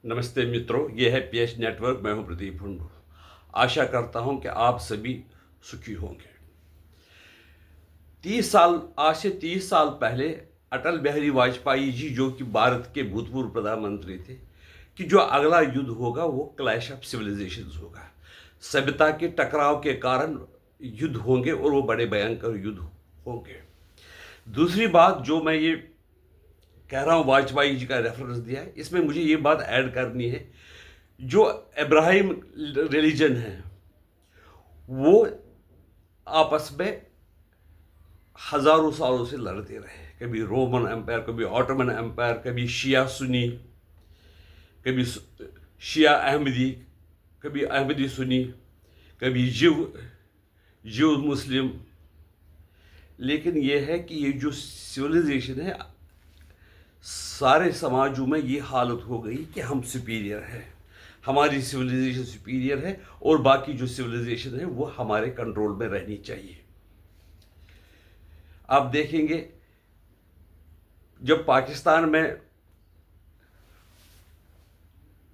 नमस्ते मित्रों, ये है पीएच नेटवर्क। मैं हूं प्रदीप हुंडू। आशा करता हूं कि आप सभी सुखी होंगे। 30 साल पहले अटल बिहारी वाजपेयी जी, जो कि भारत के भूतपूर्व प्रधानमंत्री थे, कि जो अगला युद्ध होगा वो क्लैश ऑफ सिविलाइजेशंस होगा। सभ्यता के टकराव के कारण युद्ध होंगे और वो बड़े भयंकर युद्ध होंगे। दूसरी बात जो मैं ये कह रहा हूँ, वाजपेयी जी का रेफरेंस दिया है, इसमें मुझे ये बात ऐड करनी है। जो इब्राहिम रिलीजन है वो आपस में हजारों सालों से लड़ते रहे। कभी रोमन एम्पायर, कभी ऑटोमन एम्पायर, कभी शिया सुन्नी, कभी शिया अहमदी, कभी अहमदी सुन्नी, कभी जीव मुस्लिम। लेकिन यह है कि ये जो सिविलाइजेशन है, सारे समाजों में ये हालत हो गई कि हम सुपीरियर हैं, हमारी सिविलाइजेशन सुपीरियर है और बाकी जो सिविलाइजेशन है वो हमारे कंट्रोल में रहनी चाहिए। आप देखेंगे जब पाकिस्तान में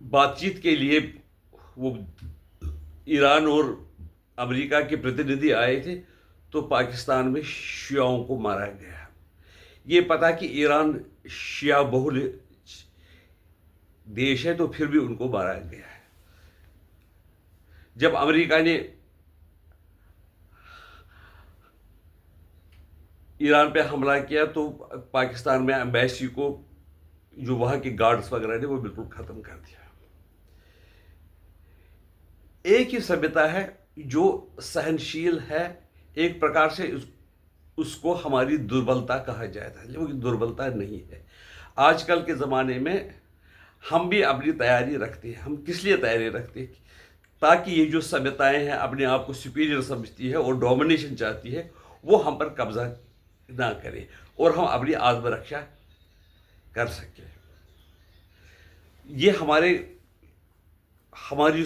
बातचीत के लिए वो ईरान और अमेरिका के प्रतिनिधि आए थे तो पाकिस्तान में शियाओं को मारा गया। ये पता कि ईरान शिया बहुल देश है तो फिर भी उनको मारा गया है। जब अमेरिका ने ईरान पे हमला किया तो पाकिस्तान में एम्बेसी को, जो वहां के गार्ड्स वगैरह ने, वो बिल्कुल खत्म कर दिया। एक ही सभ्यता है जो सहनशील है, एक प्रकार से उसको हमारी दुर्बलता कहा जाता है, लेकिन दुर्बलता नहीं है। आजकल के ज़माने में हम भी अपनी तैयारी रखते हैं। हम किस लिए तैयारी रखते हैं? ताकि ये जो सभ्यताएं हैं अपने आप को सुपीरियर समझती है और डोमिनेशन चाहती है, वो हम पर कब्जा ना करें और हम अपनी आत्मरक्षा कर सकें। ये हमारी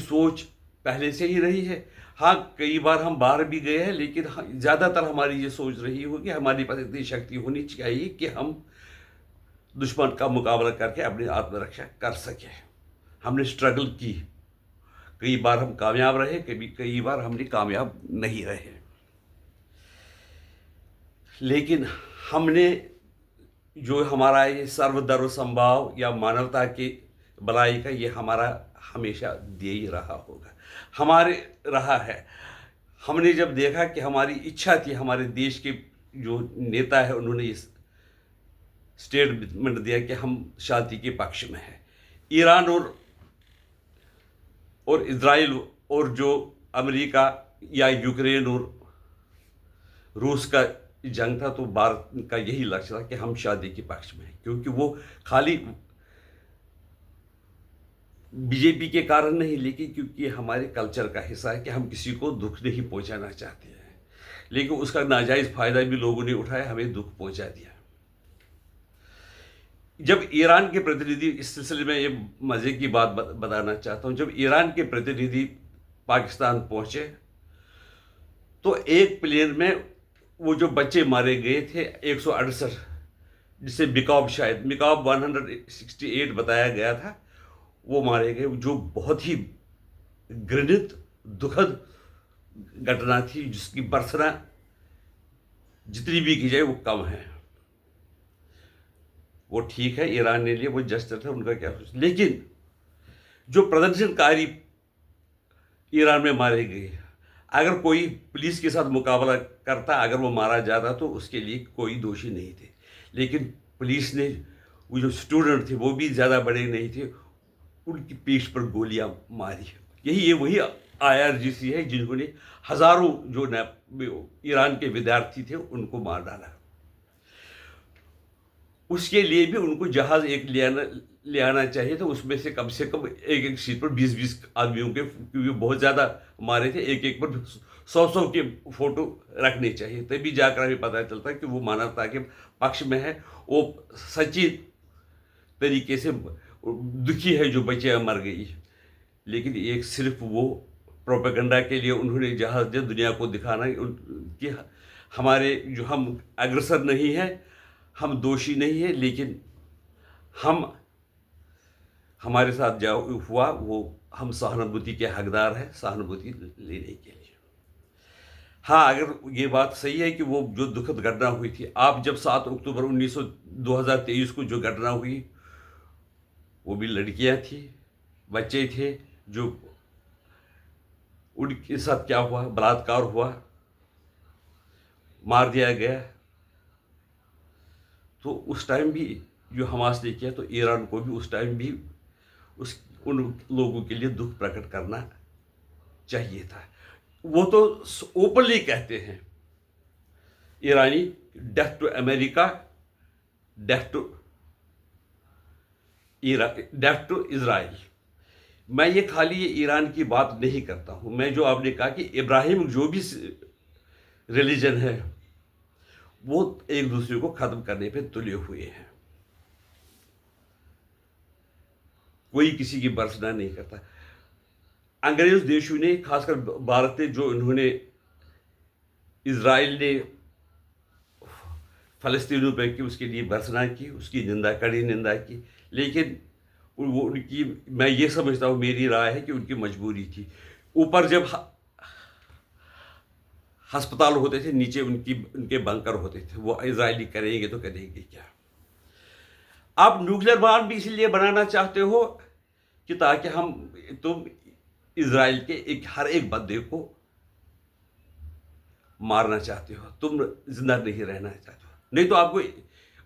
सोच पहले से ही रही है। हाँ, कई बार हम बाहर भी गए हैं, लेकिन ज़्यादातर हमारी ये सोच रही होगी, हमारे पास इतनी शक्ति होनी चाहिए कि हम दुश्मन का मुकाबला करके अपनी आत्मरक्षा कर सकें। हमने स्ट्रगल की, कई बार हम कामयाब रहे, कई बार हमने कामयाब नहीं रहे, लेकिन हमने जो हमारा ये सर्वधर्म समभाव या मानवता की भलाई का, ये हमारा हमेशा दे ही रहा होगा, हमारे रहा है। हमने जब देखा कि हमारी इच्छा थी, हमारे देश के जो नेता है उन्होंने इस स्टेटमेंट दिया कि हम शांति के पक्ष में हैं। ईरान और इजराइल और जो अमेरिका या यूक्रेन और रूस का जंग था, तो भारत का यही लक्ष्य था कि हम शांति के पक्ष में हैं, क्योंकि वो खाली बीजेपी के कारण नहीं, लेकिन क्योंकि हमारे कल्चर का हिस्सा है कि हम किसी को दुख नहीं पहुंचाना चाहते हैं, लेकिन उसका नाजायज फायदा भी लोगों ने उठाया, हमें दुख पहुंचा दिया। जब ईरान के प्रतिनिधि, इस सिलसिले में ये मजे की बात बताना चाहता हूं, जब ईरान के प्रतिनिधि पाकिस्तान पहुंचे तो एक प्लेन में वो जो बच्चे मारे गए थे 168, जिसे मिकाब 168 बताया गया था, वो मारे गए, जो बहुत ही घृणित दुखद घटना थी, जिसकी भर्त्सना जितनी भी की जाए वो कम है। वो ठीक है, ईरान ने लिए, वो जस्टिस है, उनका क्या कुछ। लेकिन जो प्रदर्शनकारी ईरान में मारे गए, अगर कोई पुलिस के साथ मुकाबला करता, अगर वो मारा जाता तो उसके लिए कोई दोषी नहीं थे, लेकिन पुलिस ने, वो जो स्टूडेंट थे वो भी ज़्यादा बड़े नहीं थे, उनकी पीठ पर गोलियां मारी। ये वही IRGC है जिन्होंने हजारों जो ईरान के विद्यार्थी थे उनको मार डाला। उसके लिए भी उनको जहाज एक ले आना चाहिए, तो उसमें से कम एक सीट पर 20-20 आदमियों के, क्योंकि बहुत ज़्यादा मारे थे, एक पर 100-100 के फोटो रखने चाहिए, तभी जाकर हमें पता चलता है कि वो मानवता के पक्ष में है, वो सच्ची तरीके से दुखी है जो बच्चियाँ मर गई। लेकिन एक सिर्फ वो प्रोपेगेंडा के लिए उन्होंने जहाज दिया, दुनिया को दिखाना कि हमारे जो, हम अग्रसर नहीं है, हम दोषी नहीं है, लेकिन हम हमारे साथ जो हुआ वो हम सहानुभूति के हकदार हैं, सहानुभूति लेने के लिए। हाँ, अगर ये बात सही है कि वो जो दुखद घटना हुई थी, आप जब 7 अक्टूबर 2023 को जो घटना हुई, वो भी लड़कियां थी, बच्चे थे, जो उनके साथ क्या हुआ, बलात्कार हुआ, मार दिया गया। तो उस टाइम भी जो हमास ने किया, तो ईरान को भी उस टाइम भी उन लोगों के लिए दुख प्रकट करना चाहिए था। वो तो ओपनली कहते हैं ईरानी, death to America, death to Israel. मैं ये खाली ये ईरान की बात नहीं करता हूं, मैं जो आपने कहा कि इब्राहिम जो भी रिलीजन है वो एक दूसरे को खत्म करने पे तुले हुए हैं, कोई किसी की भर्त्सना नहीं करता। अंग्रेज देशों ने, खासकर भारत ने, जो इन्होंने इजराइल ने फ़लस्तीनियों पर की, उसके लिए भर्त्सना की, उसकी निंदा, कड़ी निंदा की, लेकिन वो उनकी, मैं ये समझता हूँ, मेरी राय है कि उनकी मजबूरी थी। ऊपर जब अस्पताल होते थे, नीचे उनके बंकर होते थे। वो इजरायली करेंगे तो करेंगे क्या? आप न्यूक्लियर बॉम्ब भी इसलिए बनाना चाहते हो कि ताकि तुम इजराइल के हर एक बंदे को मारना चाहते हो, तुम जिंदा नहीं रहना चाहते हो। नहीं तो आपको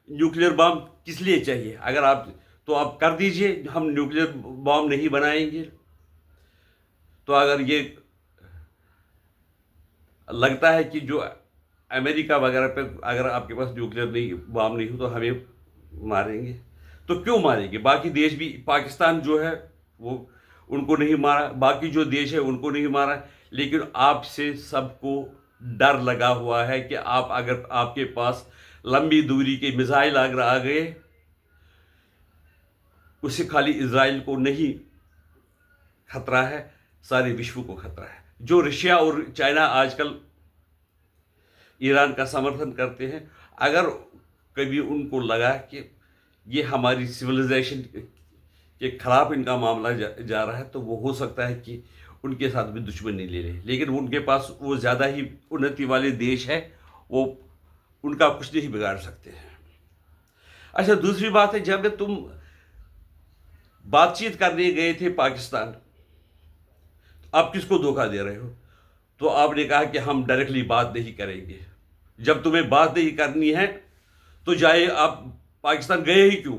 न्यूक्लियर बॉम्ब किस लिए चाहिए? अगर आप कर दीजिए, हम न्यूक्लियर बॉम्ब नहीं बनाएंगे। तो अगर ये लगता है कि जो अमेरिका वगैरह पे अगर आपके पास न्यूक्लियर बॉम्ब नहीं हो तो हमें मारेंगे, तो क्यों मारेंगे? बाकी देश भी, पाकिस्तान जो है वो उनको नहीं मारा, बाकी जो देश है उनको नहीं मारा, लेकिन आपसे सबको डर लगा हुआ है कि अगर आपके पास लंबी दूरी के मिसाइल अगर आ गए, उससे खाली इजराइल को नहीं खतरा है, सारे विश्व को खतरा है। जो रशिया और चाइना आजकल ईरान का समर्थन करते हैं, अगर कभी उनको लगा कि ये हमारी सिविलाइजेशन के खिलाफ इनका मामला जा रहा है, तो वो हो सकता है कि उनके साथ भी दुश्मनी ले लें। लेकिन उनके पास वो ज़्यादा ही उन्नति वाले देश है, वो उनका कुछ नहीं बिगाड़ सकते हैं। अच्छा, दूसरी बात है, जब तुम बातचीत करने गए थे पाकिस्तान, आप किसको धोखा दे रहे हो? तो आपने कहा कि हम डायरेक्टली बात नहीं करेंगे। जब तुम्हें बात नहीं करनी है तो जाए, आप पाकिस्तान गए ही क्यों?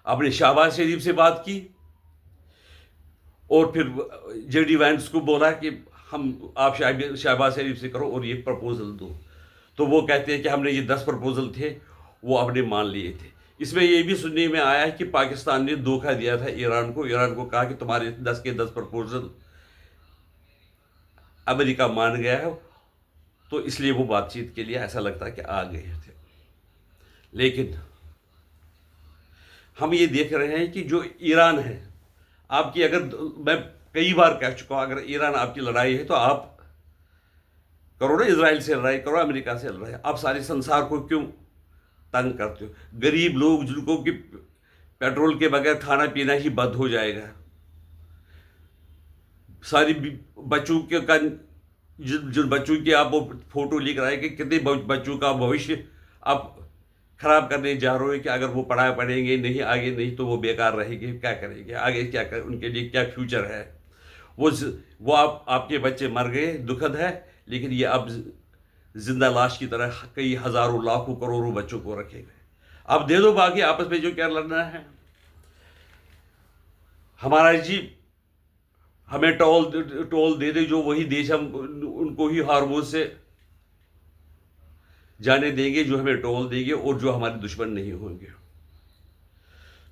आपने शहबाज शरीफ से बात की और फिर जेडी वैंस को बोला कि आप शहबाज शरीफ से करो और ये प्रपोजल दो। तो वो कहते हैं कि हमने ये 10 प्रपोजल थे, वो आपने मान लिए थे। इसमें ये भी सुनने में आया है कि पाकिस्तान ने धोखा दिया था ईरान को कहा कि तुम्हारे 10 के 10 प्रपोजल अमेरिका मान गया है, तो इसलिए वो बातचीत के लिए ऐसा लगता है कि आ गए थे। लेकिन हम ये देख रहे हैं कि जो ईरान है आपकी, अगर मैं कई बार कह चुका हूं, अगर ईरान आपकी लड़ाई है तो आप करो ना, इजराइल से लड़ाई करो, अमेरिका से लड़ाई। आप सारे संसार को क्यों तंग करते हो? गरीब लोग जिनको कि पेट्रोल के बगैर खाना पीना ही बंद हो जाएगा, सारी बच्चों के का जिन बच्चों की आप वो फोटो लेकर आए कि कितने बच्चों का भविष्य आप खराब करने जा रहे हो कि अगर वो पढ़ेंगे नहीं, आगे नहीं तो वो बेकार रहेंगे, क्या करेंगे आगे, उनके लिए क्या फ्यूचर है? वो आपके बच्चे मर गए, दुखद है, लेकिन ये अब जिंदा लाश की तरह कई हजारों लाखों करोड़ों बच्चों को रखे गए। अब दे दो, बाकी आपस में जो क्या लड़ना है। हमारा जी हमें टोल दे दे, जो वही देश हम उनको ही हार्मोन से जाने देंगे जो हमें टोल देंगे और जो हमारे दुश्मन नहीं होंगे।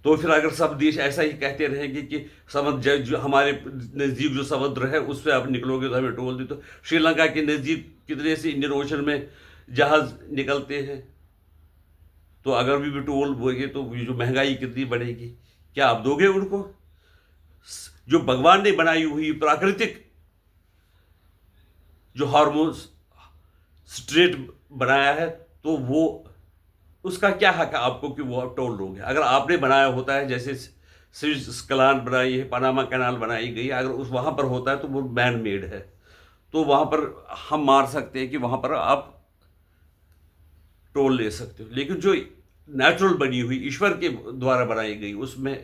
तो फिर अगर सब देश ऐसा ही कहते रहेंगे कि समुद्र जो हमारे नज़दीक जो समुद्र है उससे आप निकलोगे तो हमें टोल दे, तो श्रीलंका के नज़दीक कितने से इंडियन ओशन में जहाज़ निकलते हैं, तो अगर भी टोल बोएंगे तो जो महंगाई कितनी बढ़ेगी, क्या आप दोगे उनको? जो भगवान ने बनाई हुई प्राकृतिक जो हार्मोन्स स्ट्रेट बनाया है, तो वो उसका क्या हक है आपको कि वो आप टोल लोगे? अगर आपने बनाया होता है, जैसे स्विस कनाल बनाई है, पनामा कनाल बनाई गई, अगर उस वहाँ पर होता है तो वो मैन मेड है, तो वहाँ पर हम मान सकते हैं कि वहाँ पर आप टोल ले सकते हो। लेकिन जो नेचुरल बनी हुई ईश्वर के द्वारा बनाई गई उसमें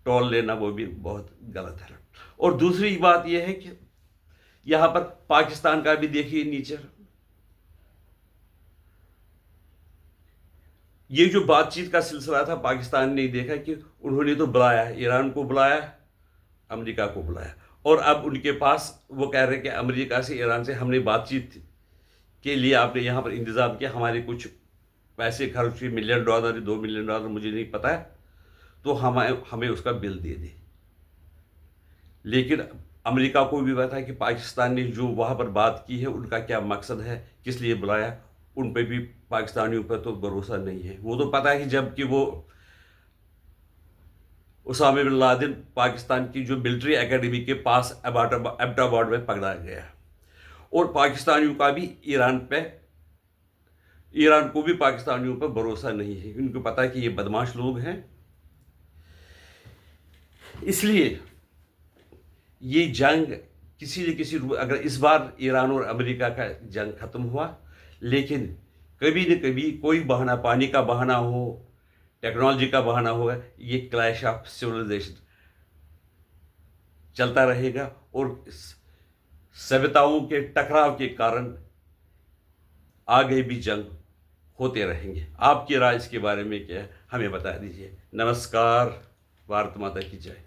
टोल लेना वो भी बहुत गलत है। और दूसरी बात यह है कि यहाँ पर पाकिस्तान का भी देखिए नेचर, ये जो बातचीत का सिलसिला था, पाकिस्तान ने देखा कि उन्होंने तो बुलाया, ईरान को बुलाया, अमेरिका को बुलाया, और अब उनके पास वो कह रहे हैं कि अमेरिका से, ईरान से हमने बातचीत के लिए आपने यहाँ पर इंतज़ाम किया, हमारे कुछ पैसे खर्च हुए, $1 मिलियन, $2 मिलियन, मुझे नहीं पता है, तो हमें उसका बिल दे दे। लेकिन अमेरिका को भी पता है कि पाकिस्तान ने जो वहाँ पर बात की है उनका क्या मकसद है, किस लिए बुलाया, उन पर भी पाकिस्तानियों पर तो भरोसा नहीं है। वो तो पता है कि जबकि वो उसामा बिन लादेन पाकिस्तान की जो मिलिट्री एकेडमी के पास एबटाबाद में पकड़ा गया, और पाकिस्तानियों का भी ईरान को भी पाकिस्तानियों पर भरोसा नहीं है। उनको पता है कि ये बदमाश लोग हैं। इसलिए ये जंग किसी न किसी रूप, अगर इस बार ईरान और अमेरिका का जंग खत्म हुआ, लेकिन कभी न कभी कोई बहाना, पानी का बहाना हो, टेक्नोलॉजी का बहाना होगा, ये क्लैश ऑफ सिविलाइजेशन चलता रहेगा, और सभ्यताओं के टकराव के कारण आगे भी जंग होते रहेंगे। आपकी राय इसके बारे में क्या है, हमें बता दीजिए। नमस्कार। भारत माता की जय।